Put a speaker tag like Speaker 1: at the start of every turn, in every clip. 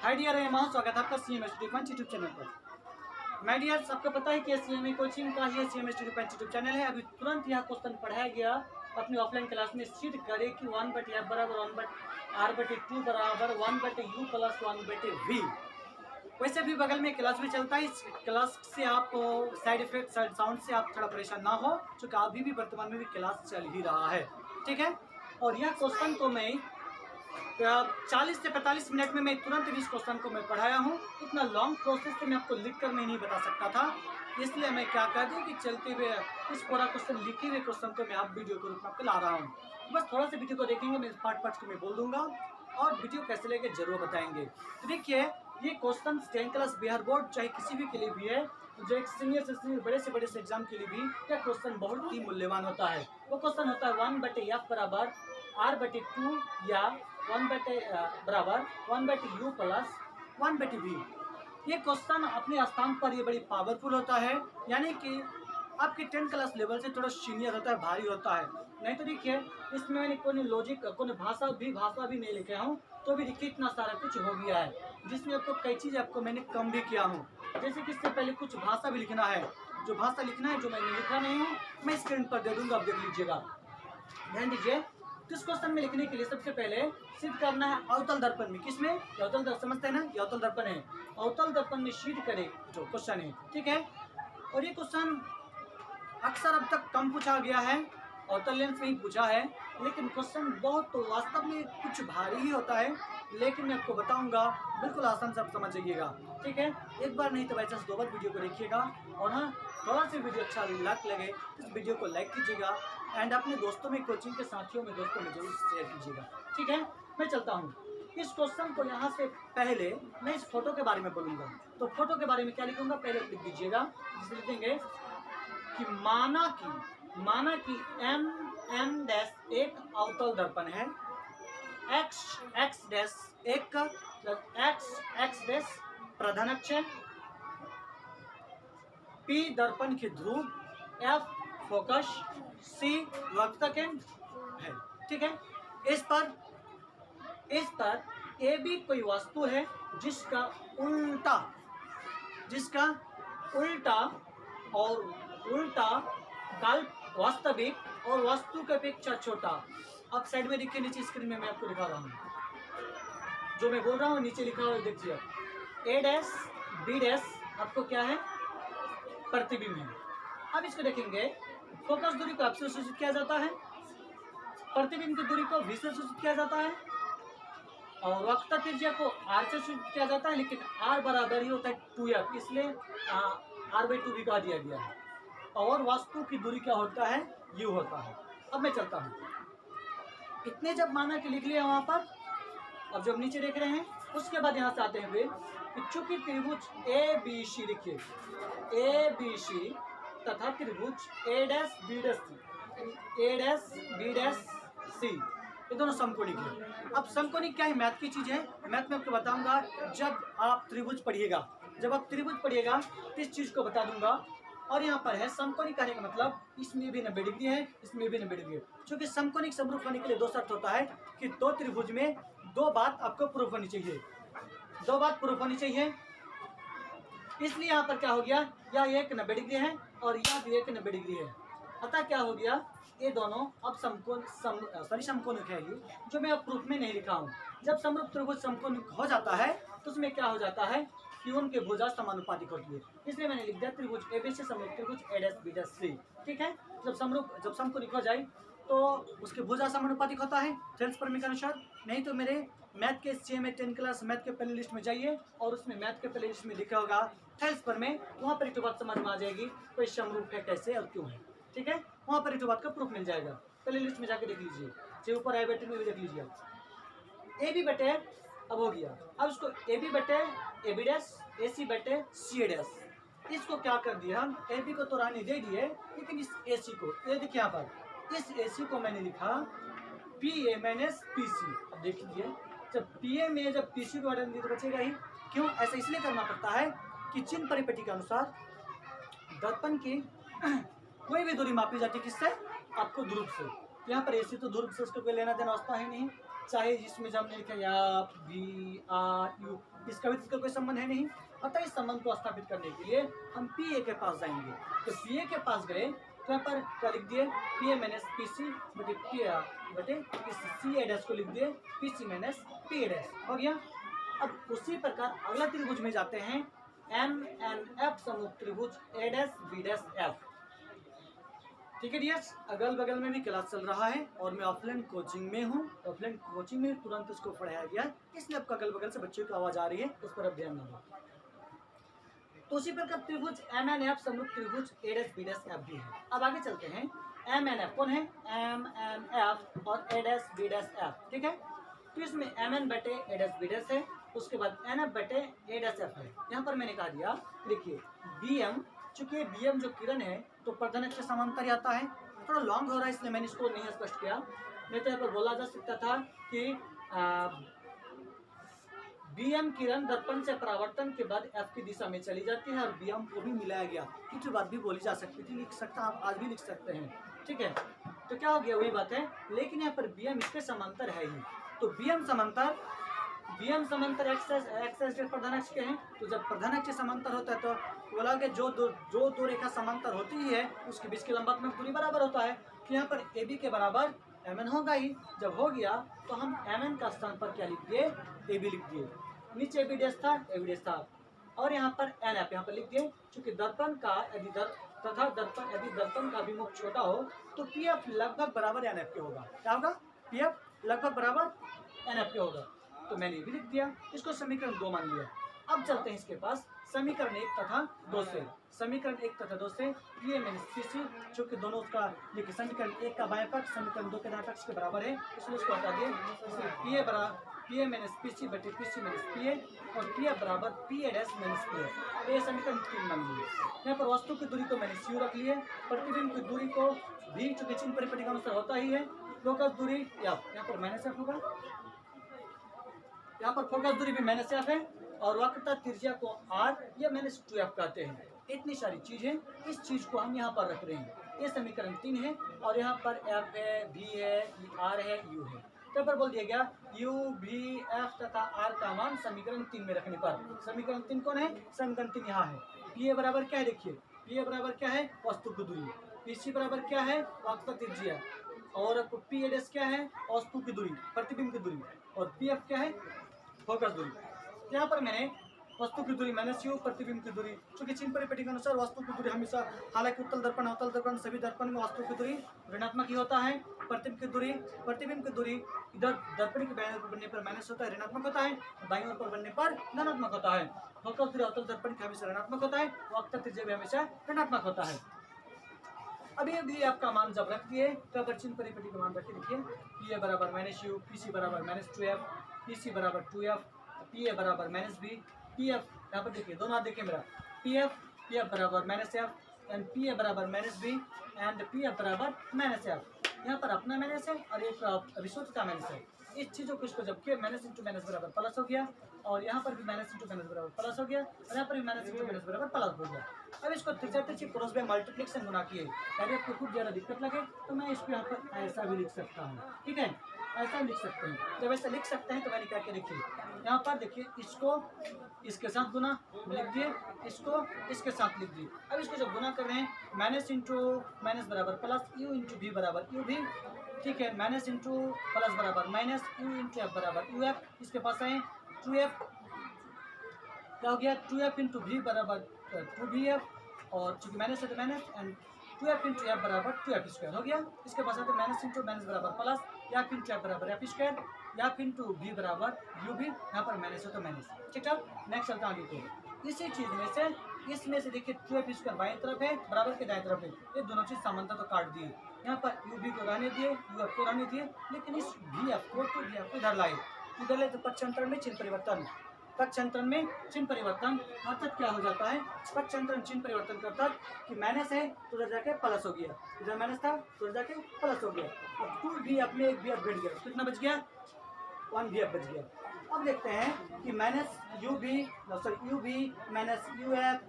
Speaker 1: Hi dear M स्वागत है आपका सीएम स्टूडियो पंच यूट्यूब चैनल पर। माय डियर्स, आपको पता है कि सीएमए कोचिंग का ही सीएम स्टूडियो पंच यूट्यूब चैनल है। अभी तुरंत यहाँ क्वेश्चन पढ़ाया गया अपनी ऑफलाइन क्लास में। सिद्ध करे कि 1/f बराबर 1/r/2 बराबर 1/u प्लस 1/v। वैसे भी बगल में क्लास भी चलता है। इस क्लास से आप साइड इफेक्ट साउंड से आप थोड़ा परेशान ना हो, क्योंकि अभी भी वर्तमान में भी क्लास चल ही रहा है, ठीक है। और यह क्वेश्चन को मैं 40 से 45 मिनट में मैं तुरंत इस क्वेश्चन को मैं पढ़ाया हूँ। इतना लॉन्ग प्रोसेस से मैं आपको लिख कर मैं नहीं बता सकता था, इसलिए मैं क्या कर दूँ कि चलते हुए इस पूरा क्वेश्चन लिखे हुए क्वेश्चन को मैं आप वीडियो के रूप में आपको ला रहा हूँ। बस थोड़ा सा वीडियो को देखेंगे, मैं पार्ट को मैं बोल दूंगा और वीडियो कैसे लेके जरूर बताएंगे। तो देखिए, ये क्वेश्चन 10 क्लास बिहार बोर्ड चाहे किसी भी के लिए भी है, जो एक सीनियर से सीनियर बड़े से बड़े से एग्जाम के लिए भी यह क्वेश्चन बहुत ही मूल्यवान होता है। वो क्वेश्चन होता है 1/f बराबर r/2 या 1/बराबर 1/u प्लस 1/v। ये क्वेश्चन अपने स्थान पर ये बड़ी पावरफुल होता है, यानी कि आपके 10 क्लास लेवल से थोड़ा सीनियर होता है, भारी होता है। नहीं तो देखिए, इसमें मैंने कोई लॉजिक कोई भाषा भी नहीं लिखा हूँ, तो भी देखिए इतना सारा कुछ हो गया है, जिसमें आपको कई चीज़ आपको मैंने कम भी किया हूँ। जैसे कि इससे पहले कुछ भाषा भी लिखना है, जो भाषा लिखना है जो मैंने लिखा नहीं हूँ मैं स्क्रीन पर दे दूँगा, आप देख लीजिएगा, ध्यान दीजिए। तो इस क्वेश्चन में लिखने के लिए सबसे पहले सिद्ध करना है अवतल दर्पण में। किसमें? अवतल दर्पण समझते हैं ना, ये अवतल दर्पण है। अवतल दर्पण में सिद्ध करे जो क्वेश्चन है, ठीक है। और ये क्वेश्चन अक्सर अब तक कम पूछा गया है, अवतल लेंस में ही पूछा है, लेकिन क्वेश्चन बहुत तो वास्तव में कुछ भारी ही होता है, लेकिन मैं आपको बताऊंगा बिल्कुल आसान से आप समझ जाइएगा, ठीक है। एक बार नहीं तो बाई चांस 2 बार वीडियो को देखिएगा, और हाँ, थोड़ा सा वीडियो अच्छा लगे इस वीडियो को लाइक कीजिएगा एंड अपने दोस्तों में, कोचिंग के साथियों में, दोस्तों में जरूर शेयर कीजिएगा, ठीक है। मैं चलता हूँ। इस क्वेश्चन को यहाँ से पहले मैं इस फोटो के बारे में बोलूँगा। तो फोटो के बारे में क्या लिखूंगा पहले लिख दीजिएगा। जिसे लिखेंगे कि माना कि m डैश एक अवतल दर्पण है, x डैश एक का x डैश प्रधान अक्ष है, p दर्पण की ध्रुव, f फोकस, c वक्रता केंद्र है, ठीक है। इस पर ए बी कोई वस्तु है जिसका उल्टा काल वास्तविक और वस्तु की अपेक्षा छोटा। अब साइड में देखिए, नीचे स्क्रीन में मैं आपको दिखा रहा हूँ, जो मैं बोल रहा हूँ नीचे लिखा हुआ देखिए, ए डैश बी डैश आपको क्या है, प्रतिबिंब है। अब इसको देखेंगे, फोकस दूरी को आपसे सूचित किया जाता है, प्रतिबिंब की दूरी को v से सूचित किया जाता है, और वक्रता त्रिज्या को r से सूचित किया जाता है, लेकिन r बराबर ही होता है 2f, इसलिए r/2 भी कहा दिया गया है। और वस्तु की दूरी क्या होता है, u होता है। अब मैं चलता हूँ, इतने जब माना कि लिख लिया वहाँ पर। अब जब नीचे देख रहे हैं, उसके बाद यहाँ से आते हैं वे, चूंकि त्रिभुज ABC लिखिए, ABC तथा त्रिभुज A dash B dash C, ये दोनों समकोणिक है। अब समकोणिक क्या है, मैथ की चीज है, मैथ में आपको बताऊंगा जब आप त्रिभुज पढ़िएगा। तो इस चीज को बता दूंगा। और यहाँ पर है समकोणिक कहने का मतलब इसमें भी 90 डिग्री है, इसमें भी 90 डिग्री है। क्योंकि समकोणिक समरूप होने के लिए 2 शर्त होता है कि 2 त्रिभुज में 2 बात आपको प्रूफ होनी चाहिए, 2 बात प्रूफ होनी चाहिए। इसलिए यहाँ पर क्या हो गया, यह एक 90 डिग्री है और यह भी एक 90 डिग्री है। अतः क्या हो गया, ये दोनों अब समकोणिक है, ये जो मैं अब प्रूफ में नहीं लिखा हूँ। जब समरूप त्रिभुज समकोणिक हो जाता है तो उसमें क्या हो जाता है कि उनके भुजा समानुपातिक होती है, इसलिए मैंने लिख दिया त्रिभुज ABC समरूप त्रिभुज A dash B dash C, ठीक है। जब समकोणिक हो जाए तो उसके भुजा समानुपातिक होता है थेल्स प्रमेय के अनुसार। नहीं तो मेरे मैथ के CMA 10 क्लास मैथ के प्ले लिस्ट में जाइए, और उसमें मैथ के प्ले लिस्ट में लिखा होगा थेल्स प्रमेय, वहाँ पर एक बात समझ में आ जाएगी कोई समरूप है कैसे और क्यों है, ठीक है। वहाँ पर एक बात का प्रूफ मिल जाएगा, प्ले लिस्ट में जाके देख लीजिए, चाहे ऊपर आई बटन में भी देख लीजिए। AB बटे अब हो गया, अब इसको AB बटे AB डैश AC बटे CA डैश, इसको क्या कर दिया हम, AB को तो रानी दे दिए, लेकिन इस AC को, ये देखिए यहाँ पर, इस AC को मैंने लिखा PA माइनस PC। अब देख लीजिए, जब PA में जब PC को हटा दिए तो बचेगा ही, क्यों? ऐसा इसलिए करना पड़ता है कि चिन्ह परिपटी के अनुसार दर्पण की कोई भी दूरी मापी जाती है, किससे, आपको ध्रुव से। यहाँ पर AC तो ध्रुव से उसको कोई लेना देना होता है नहीं, चाहे जिसमें जो हमने लिखा या V R U इसका भी इसका कोई संबंध है नहीं। अतः इस संबंध को स्थापित करने के लिए हम पी ए के पास जाएंगे। तो पी ए के पास गए तो यहाँ पर क्या लिख दिए, P A minus P C बटे इस सी ए डैश को लिख दिए P C minus P A dash, हो गया। अब उसी प्रकार अगला त्रिभुज में जाते हैं, एम एन एफ समूह त्रिभुज ए डैश बी डैश एफ। ठीक है डियर्स, अगल बगल में भी क्लास चल रहा है और मैं ऑफलाइन कोचिंग में हूँ। ऑफलाइन कोचिंग में तुरंत इसको पढ़ाया गया, इसलिए आपका अगल बगल से बच्चों की आवाज़ आ रही है, उस पर अब ध्यान दो। तो उसी प्रकार त्रिभुज एम एन एफ समरूप त्रिभुज ए डैश बी डैश एफ भी है। अब आगे चलते हैं, एम एन एफ कौन है, एम एन एफ और ए डैश बी डैश एफ, ठीक है। तो इसमें एम एन बटे ए डैश बी डैश है, उसके बाद एन एफ बटे ए डैश एफ है। यहाँ पर मैंने कहा दिया, देखिए बी एम, चूंकि बी एम जो किरण है तो प्रधानक के समांतर आता है। थोड़ा लॉन्ग हो रहा है इसलिए मैंने इसको नहीं स्पष्ट किया, नहीं तो यहाँ पर बोला जा सकता था कि बी एम किरण दर्पण से परावर्तन के बाद एफ की दिशा में चली जाती है और बी एम को भी मिलाया गया। कुछ बात भी बोली जा सकती थी, लिख सकता, आप आज भी लिख सकते हैं, ठीक है। तो क्या हो गया, वही बात है, लेकिन यहाँ पर बी एम इसके समांतर है ही। तो बी एम समांतर एक्स प्रधानाक्ष के हैं। तो जब प्रधानाक्ष समांतर होता है तो बोला कि जो दो रेखा समांतर होती ही है उसके बीच की लंबात्मक दूरी बराबर होता है। तो यहाँ पर ए बी के बराबर एम एन होगा ही। जब हो गया तो हम एम एन का स्थान पर क्या लिख दिए, ए बी लिख दिए। नीचे ए बी डैश था, ए बी डैश था, और यहाँ पर एन एफ यहाँ पर लिख दिए। चूंकि दर्पण का यदि दर्पण का अभिमुख छोटा हो तो पी एफ लगभग बराबर एन एफ के होगा। क्या होगा, पी एफ लगभग बराबर एन एफ के होगा। तो मैंने ये भी लिख दिया, इसको समीकरण 2 मान लिया। अब चलते हैं इसके पास समीकरण 1 तथा 2 से। समीकरण 1 तथा 2 से P A minus P C, चूँकि दोनों उसका देखिए समीकरण 1 का बाएं पक्ष समीकरण 2 के दाएं पक्ष के बराबर है, इसलिए उसको हटा दिए। इसलिए P A minus P C बटे P C minus P A और पी एफ बराबर P A dash minus P A. ये समीकरण 3 मान लिए। यहाँ पर वस्तु की दूरी को मैंने सी रख ली है, प्रतिबिंब की दूरी को भी चूँकि चिन्ह परिपटी के अनुसार होता ही है। फोकस दूरी एफ, यहाँ पर माइनस एफ होगा, यहाँ पर फोकस दूरी भी माइनस एफ है, और वक्रता त्रिज्या को आर या माइनस 2f कहते हैं। इतनी सारी चीजें, इस चीज को हम यहाँ पर रख रहे हैं। ये समीकरण 3 है और यहाँ पर f है, v है, r है, u है। तो पर बोल दिया गया u, v, f तथा r का मान समीकरण 3 में रखने पर। समीकरण 3 कौन है, समीकरण 3 यहाँ है। p बराबर क्या है, देखिए p बराबर क्या है, वस्तु की दूरी। pc बराबर क्या है, वक्रता त्रिज्या, और p डैश क्या है, वस्तु की दूरी, प्रतिबिंब की दूरी, और pf क्या है, फोकस दूरी। यहाँ पर मैंने वस्तु की दूरी माइनस यू, प्रतिबिंब की दूरी, चूंकि चिन्ह परिपटी के अनुसार वस्तु की दूरी हमेशा, हालांकि उत्तल दर्पण सभी दर्पण में वस्तु की दूरी ऋणात्मक ही होता है। प्रतिबिंब की दूरी इधर दर्पण के बाईं ओर पर बनने पर माइनस होता है, ऋणात्मक होता है, दाईं ओर पर बनने पर धनात्मक होता है। फोकस दूरी अवतल दर्पण के हमेशा ऋणात्मक होता है, वक्रता त्रिज्या भी हमेशा ऋणात्मक होता है। अभी आपका मान जब रख दिए तो अगर चिन्ह परिपटी का मान रखे, देखिए पी ए बराबर माइनस यू, पी सी बराबर माइनस 2f, पी सी बराबर 2f, पी ए बराबर माइनस बी, पी एफ यहाँ पर देखिए दोनों हाथ देखिए मेरा, पी एफ बराबर minus F and P A बराबर minus B and P F बराबर माइनस एफ। यहाँ पर अपना माइनस है और एक अभिसूत्र का माइनस है। इस चीज़ों को इसको जब किया माइनस इंटू माइनस बराबर प्लस हो गया, और यहाँ पर भी माइनस इंटू माइनस बराबर प्लस हो गया, और यहाँ पर भी माइनस इंटू माइनस बराबर प्लस हो गया। अब इसको त्रिज्या क्रॉस बाय मल्टीप्लिकेशन गुना किए, यदि आपको खूब ज़्यादा दिक्कत लगे तो मैं इसको यहाँ पर ऐसा भी लिख सकता हूँ, ठीक है, ऐसा लिख सकते हैं। जब ऐसा लिख सकते हैं तो मैंने क्या किया, देखिए यहाँ पर देखिए इसको इसके साथ गुना लिख दिए, इसको इसके साथ लिख दिए। अब इसको जब गुना कर रहे हैं माइनस इंटू माइनस बराबर प्लस, यू इंटू भी बराबर यू भी, ठीक है, माइनस इंटू प्लस बराबर माइनस, यू इंटू एफ बराबर यू एफ। इसके पास आए 2f, क्या हो गया 2f इंटू भी बराबर 2bf, और चूंकि माइनस है तो minus, and 2f into F बराबर 2f स्क्वायर हो गया। इसके पास आते माइनस इंटू माइनस बराबर प्लस, एफ इंटू एफ बराबर F square, F into B बराबर यू भी, यहाँ पर माइनस हो तो माइनस, ठीक है। नेक्स्ट चलता आगे को, इसी चीज़ में से इसमें से देखिए 2f स्क्वायर बाईं तरफ है, बराबर के दाएं तरफ है, ये दोनों चीज़ समांतर तो काट दिए। यहाँ पर यू भी को रहने दिए, यू एफ को रहने दिए, लेकिन इस भी एफ को तो भी एफ को इधर लाए, इधर ले तो पक्षांतरण में चिन्ह परिवर्तन, पक्षांतरण में चिन्ह परिवर्तन अर्थात क्या हो जाता है, पक्षांतरण चिन्ह परिवर्तन करता कि माइनस है तो उधर जाके प्लस हो गया, इधर माइनस था तो उधर जाके प्लस हो गया। अब 2 भी एफ में एक भी एफ घट गया, कितना बच गया, 1 भी एफ बच गया। अब देखते हैं कि माइनस यू भी माइनस यू एफ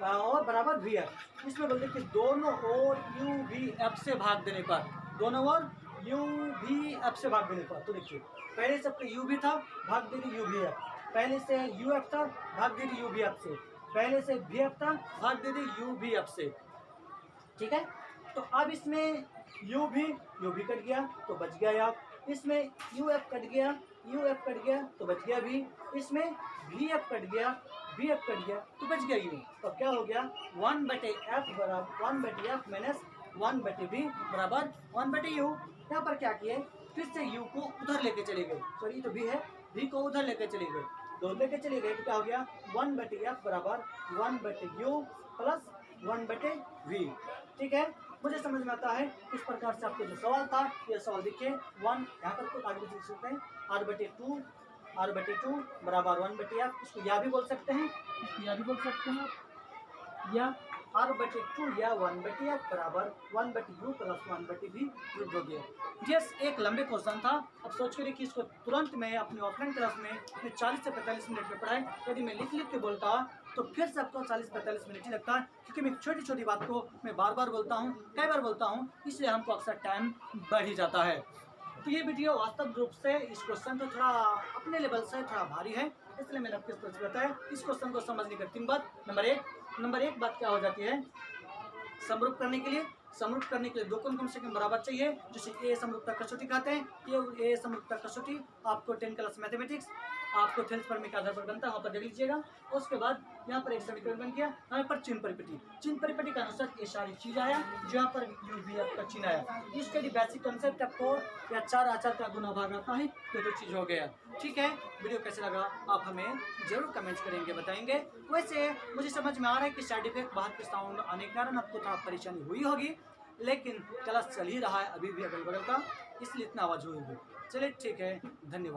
Speaker 1: और बराबर वी एफ। इसमें बोलते कि दोनों ओर यू भी एफ से भाग देने पर, दोनों ओर यू भी एफ से भाग देने पर, तो देखिए पहले सबका यू भी था, भाग देंगे यू भी एफ, पहले से यू एफ था, भाग दे दी यू भी एफ से, पहले से भी एफ था, भाग दे दी यू भी एफ से। ठीक है, तो अब इसमें यू भी कट गया तो बच गया एफ, इसमें यू एफ कट गया, यू एफ कट गया तो बच गया भी, इसमें भी एफ कट गया, भी एफ कट गया तो बच गया यू। तो क्या हो गया 1/f बराबर 1/f माइनस 1/v बराबर 1/u। यहाँ पर क्या किए, फिर से u को उधर लेके चले गए, सॉरी तो v है, v को उधर लेके चले गए, दो लेके चले गए तो क्या हो गया 1/f बराबर 1/u प्लस 1/v। ठीक है, मुझे समझ में आता है। इस प्रकार से आपको जो सवाल था ये सवाल देखिए 1 यहाँ पर कुछ आगे लिख सकते हैं r/2 बराबर 1/f, इसको या भी बोल सकते हैं, इसको या भी बोल सकते हैं, या r/2 या 1/f बराबर 1/u प्लस 1/v रुक हो गया। यस, एक लंबे क्वेश्चन था। अब सोच करिए कि इसको तुरंत मैं अपने ऑफलाइन क्लास में 40 से 45 मिनट में पढ़ाएं। यदि मैं लिख के बोलता तो फिर से आपको 40-45 मिनट ही लगता है, क्योंकि मैं छोटी छोटी बात को मैं बार बार बोलता हूँ, कई बार बोलता हूँ, इसलिए हमको अक्सर टाइम बढ़ ही जाता है। तो ये वीडियो वास्तव रूप से इस क्वेश्चन को थोड़ा अपने लेवल से थोड़ा भारी है, इसलिए मैंने आपको इस बताया। इस क्वेश्चन को समझने की 3 बात। नंबर एक बात क्या हो जाती है, समरूप करने के लिए दो कम से कम बराबर चाहिए, जिसे ए समरूपता कसौटी कहते हैं। ये समरूपता कसौटी आपको 10 क्लास मैथमेटिक्स आपको टेंथ पर में के आधार पर बनता है, वहाँ पर देख लीजिएगा। उसके बाद यहाँ पर एक समीकरण बन गया, यहाँ पर चिन्ह परिपटी के अनुसार ये सारी चीज आया, जो यहाँ पर यू भी आपका चिन्ह आया। इसके लिए बेसिक कॉन्सेप्ट आपको या 4 आचार का गुना भाग आता है, तो चीज हो गया। ठीक है, वीडियो कैसे लगा आप हमें जरूर कमेंट करेंगे, बताएंगे। वैसे मुझे समझ में आ रहा है कि साइड इफेक्ट बाहर के साउंड आने के कारण आपको थोड़ा परेशानी हुई होगी, लेकिन क्लास चल ही रहा है अभी भी अगल बगल का, इसलिए इतना आवाज हुई। चलिए ठीक है, धन्यवाद।